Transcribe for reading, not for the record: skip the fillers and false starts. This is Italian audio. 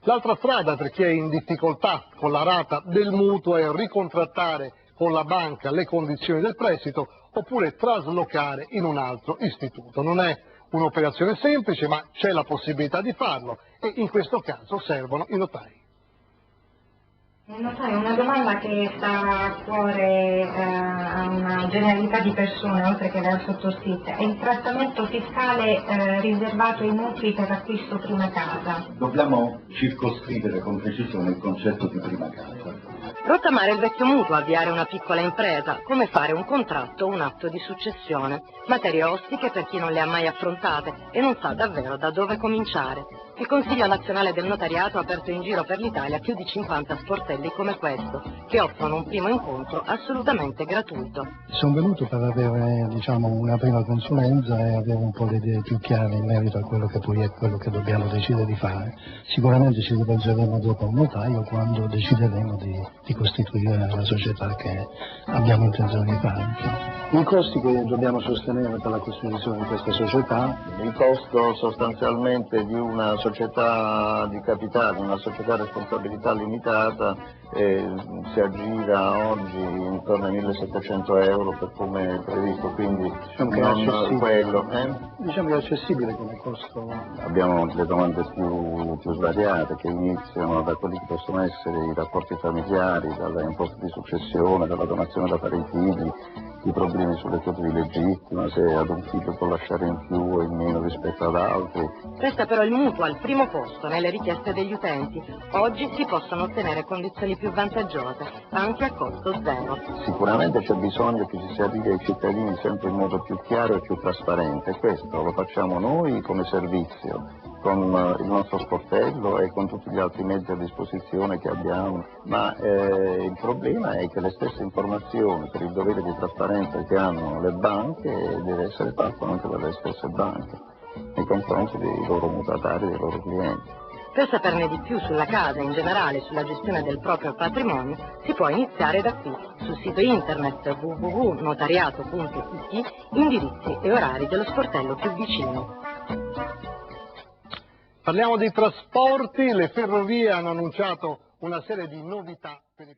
L'altra strada per chi è in difficoltà con la rata del mutuo è ricontrattare con la banca le condizioni del prestito oppure traslocare in un altro istituto. Non è un'operazione semplice, ma c'è la possibilità di farlo e in questo caso servono i notai. Notaio, una domanda che sta a cuore a una generalità di persone, oltre che dal sottoscritto. È il trattamento fiscale riservato ai mutui per l'acquisto prima casa? Dobbiamo circoscrivere con precisione il concetto di prima casa. Rottamare il vecchio mutuo, avviare una piccola impresa, come fare un contratto o un atto di successione. Materie ostiche per chi non le ha mai affrontate e non sa davvero da dove cominciare. Il Consiglio Nazionale del Notariato ha aperto in giro per l'Italia più di 50 sportelli come questo, che offrono un primo incontro assolutamente gratuito. Sono venuto per avere, una prima consulenza e avere un po' le idee più chiare in merito a quello che poi è quello che dobbiamo decidere di fare. Sicuramente ci rivolgeremo dopo a un notaio quando decideremo di costituire la società che abbiamo intenzione di fare. I costi che dobbiamo sostenere per la costituzione di questa società? Il costo sostanzialmente di una società di capitale, una società a responsabilità limitata, si aggira oggi intorno ai 1.700 euro per come è previsto, quindi non quello. Diciamo che è accessibile come costo. Abbiamo le domande più svariate che iniziano da quelli che possono essere i rapporti familiari, dalla imposta di successione, dalla donazione da pari figli, i problemi sulle quote di legittima, se ad un figlio può lasciare in più o in meno rispetto ad altri. Resta però il mutuo al primo posto nelle richieste degli utenti. Oggi si possono ottenere condizioni più vantaggiose, anche a costo zero. Sicuramente c'è bisogno che si arrivi ai cittadini sempre in modo più chiaro e più trasparente. Questo lo facciamo noi come servizio, con il nostro sportello e con tutti gli altri mezzi a disposizione che abbiamo, ma il problema è che le stesse informazioni per il dovere di trasparenza che hanno le banche deve essere fatto anche dalle stesse banche nei confronti dei loro mutuatari, dei loro clienti. Per saperne di più sulla casa e in generale sulla gestione del proprio patrimonio si può iniziare da qui, sul sito internet www.notariato.it, indirizzi e orari dello sportello più vicino. Parliamo dei trasporti, le ferrovie hanno annunciato una serie di novità per i